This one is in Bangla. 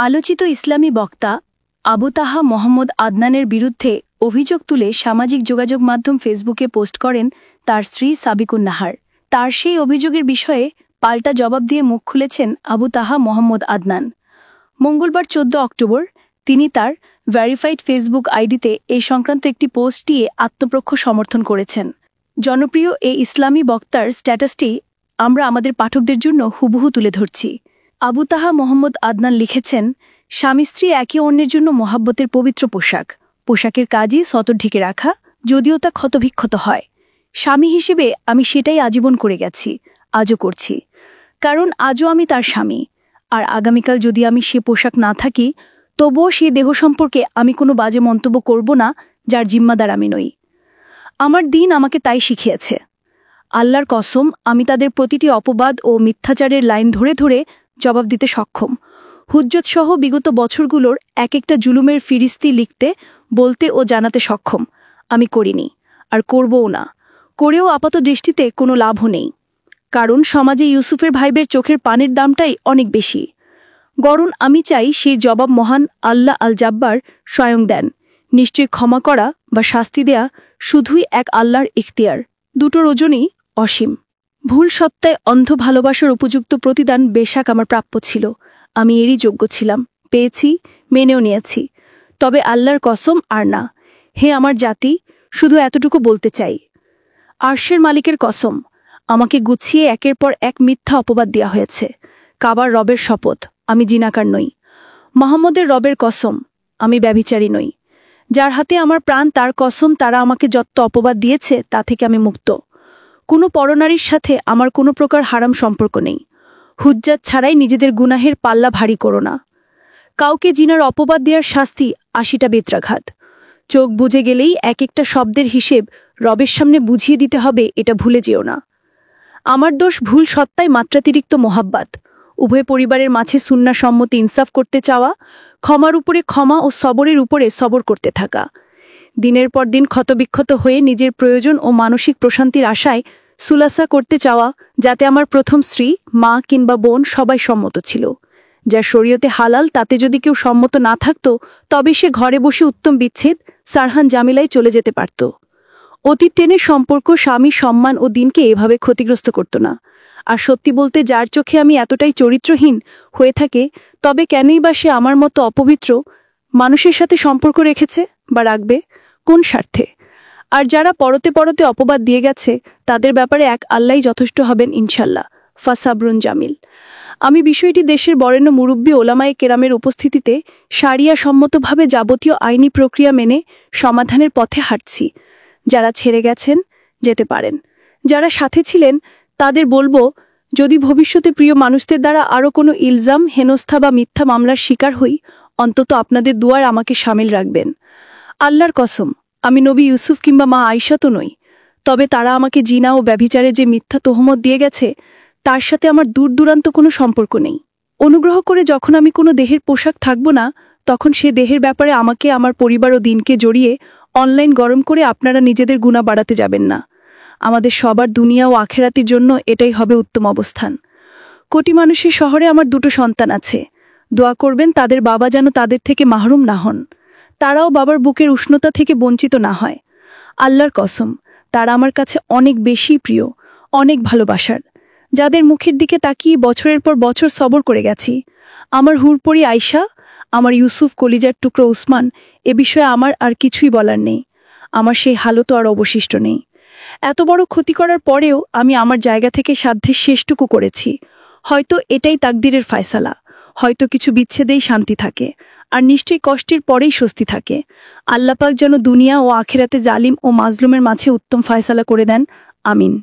আলোচিত ইসলামী বক্তা আবু তাহা মোহাম্মদ আদনানের বিরুদ্ধে অভিযোগ তুলে সামাজিক যোগাযোগ মাধ্যম ফেসবুকে পোস্ট করেন তার স্ত্রী সাবিকুন নাহার। তার সেই অভিযোগের বিষয়ে পাল্টা জবাব দিয়ে মুখ খুলেছেন আবু তাহা মোহাম্মদ আদনান। মঙ্গলবার ১৪ অক্টোবর তিনি তার ভেরিফাইড ফেসবুক আইডিতে এই সংক্রান্ত একটি পোস্ট দিয়ে আত্মপক্ষ সমর্থন করেছেন। জনপ্রিয় এই ইসলামী বক্তার স্ট্যাটাসটি আমরা আমাদের পাঠকদের জন্য হুবহু তুলে ধরছি। আবু তাহা মোহাম্মদ আদনান লিখেছেন, স্বামী স্ত্রী একে অন্যের জন্য মহাব্বতের পবিত্র পোশাক। পোশাকের কাজই সতর ঢেকে রাখা, যদিও তা ক্ষতবিক্ষত হয়। স্বামী হিসেবে আমি সেটাই আজীবন করে গেছি, আজও করছি, কারণ আজও আমি তার স্বামী। আর আগামীকাল যদি আমি সে পোশাক না থাকি, তবুও সে দেহ সম্পর্কে আমি কোনো বাজে মন্তব্য করব না যার জিম্মাদার আমি নই। আমার দিন আমাকে তাই শিখিয়েছে। আল্লাহর কসম, আমি তাদের প্রতিটি অপবাদ ও মিথ্যাচারের লাইন ধরে ধরে জবাব দিতে সক্ষম। হুজ্জতসহ বিগত বছরগুলোর এক একটা জুলুমের ফিরিস্তি লিখতে, বলতে ও জানাতে সক্ষম। আমি করিনি, আর করবও না। করেও আপাত দৃষ্টিতে কোনো লাভও নেই, কারণ সমাজে ইউসুফের ভাইবের চোখের পানির দামটাই অনেক বেশি। বরং আমি চাই সেই জবাব মহান আল্লাহ আল জাব্বার স্বয়ং দেন। নিশ্চয়ই ক্ষমা করা বা শাস্তি দেয়া শুধুই এক আল্লাহর ইখতিয়ার, দুটোর ওজনই অসীম। ভুল সত্ত্বায় অন্ধ ভালোবাসার উপযুক্ত প্রতিদান বেশাক আমার প্রাপ্য ছিল। আমি এরই যোগ্য ছিলাম, পেয়েছি, মেনেও নিয়েছি। তবে আল্লাহর কসম আর না। হে আমার জাতি, শুধু এতটুকু বলতে চাই, আরশের মালিকের কসম, আমাকে গুছিয়ে একের পর এক মিথ্যা অপবাদ দেওয়া হয়েছে। কাবার রবের শপথ, আমি জিনাকার নই। মোহাম্মদের রবের কসম, আমি ব্যভিচারী নই। যার হাতে আমার প্রাণ তার কসম, তারা আমাকে যত অপবাদ দিয়েছে তা থেকে আমি মুক্ত। কোনো পরনারীর সাথে আমার কোনো প্রকার হারাম সম্পর্ক নেই। হুজ্জাত ছাড়াই নিজেদের গুনাহের পাল্লা ভারী করো না। কাউকে জিনার অপবাদ দেওয়ার শাস্তি ৮০টা বেত্রাঘাত। চোখ বুজে গেলেই এক একটা শব্দের হিসেব রবের সামনে বুঝিয়ে দিতে হবে, এটা ভুলে যেও না। আমার দোষ ভুল সত্ত্বায় মাত্রাতিরিক্ত মোহাব্বাত, উভয় পরিবারের মাঝে সুন্নাহ সম্মতি ইনসাফ করতে চাওয়া, ক্ষমার উপরে ক্ষমা ও সবরের উপরে সবর করতে থাকা, দিনের পর দিন ক্ষতবিক্ষত হয়ে নিজের প্রয়োজন ও মানসিক প্রশান্তির আশায় সুলাসা করতে চাওয়া, যাতে আমার প্রথম স্ত্রী, মা কিংবা বোন সবাই সম্মত ছিল। যা শরীয়তে হালাল তাতে যদি কেউ সম্মত না থাকত, তবে সে ঘরে বসে উত্তম বিচ্ছেদ, সারহান জামিলায় চলে যেতে পারত। অতীত টেনে সম্পর্ক, স্বামী, সম্মান ও দিনকে এভাবে ক্ষতিগ্রস্ত করত না। আর সত্যি বলতে, যার চোখে আমি এতটাই চরিত্রহীন হয়ে থাকে, তবে কেনই বা সে আমার মতো অপবিত্র মানুষের সাথে সম্পর্ক রেখেছে বা রাখবে, কোন স্বার্থে? আর যারা পরতে পরতে অপবাদ দিয়ে গেছে, তাদের ব্যাপারে এক আল্লাহই যথেষ্ট হবেন ইনশাল্লাহ। ফাসাবরুন জামিল। আমি বিষয়টি দেশের বরেণ্য মুরব্বী ওলামায়ে কেরামের উপস্থিতিতে শারিয়া সম্মতভাবে যাবতীয় আইনি প্রক্রিয়া মেনে সমাধানের পথে হাঁটছি। যারা ছেড়ে গেছেন, যেতে পারেন। যারা সাথে ছিলেন তাদের বলবো, যদি ভবিষ্যতে প্রিয় মানুষদের দ্বারা আরও কোনো ইলজাম, হেনস্থা বা মিথ্যা মামলার শিকার হই, অন্তত আপনাদের দুয়ার আমাকে শামিল রাখবেন। আল্লাহর কসম, আমি নবী ইউসুফ কিংবা মা আয়শা তো নই। তবে তারা আমাকে জিনা ও ব্যভিচারে যে মিথ্যা তোহমত দিয়ে গেছে, তার সাথে আমার দূর দূরান্ত কোনো সম্পর্ক নেই। অনুগ্রহ করে যখন আমি কোনো দেহের পোশাক থাকব না, তখন সে দেহের ব্যাপারে আমাকে, আমার পরিবার ও দিনকে জড়িয়ে অনলাইন গরম করে আপনারা নিজেদের গুণা বাড়াতে যাবেন না। আমাদের সবার দুনিয়া ও আখেরাতের জন্য এটাই হবে উত্তম অবস্থান। কোটি মানুষের শহরে আমার দুটো সন্তান আছে। দোয়া করবেন তাদের বাবা যেন তাদের থেকে মাহরুম না হন, তারাও বাবার বুকের উষ্ণতা থেকে বঞ্চিত না হয়। আল্লাহর কসম, তারা আমার কাছে অনেক বেশি প্রিয়, অনেক ভালোবাসার, যাদের মুখের দিকে তাকিয়ে বছরের পর বছর সবর করে গেছি। আমার হুরপরি আয়শা, আমার ইউসুফ কলিজার টুকরো উসমান, এ বিষয়ে আমার আর কিছুই বলার নেই। আমার সেই হালতও আর অবশিষ্ট নেই। এত বড় ক্ষতি করার পরেও আমি আমার জায়গা থেকে সাধ্যের শেষটুকু করেছি। হয়তো এটাই তাকদিরের ফায়সালা, হয়তো কিছু বিচ্ছেদেই শান্তি থাকে, আর নিশ্চয়ই কষ্টের পরেই স্বস্তি থাকে। আল্লাহ পাক যেন দুনিয়া ও আখিরাতে জালিম ও মাজলুমের মাঝে উত্তম ফায়সালা করে দেন। আমিন।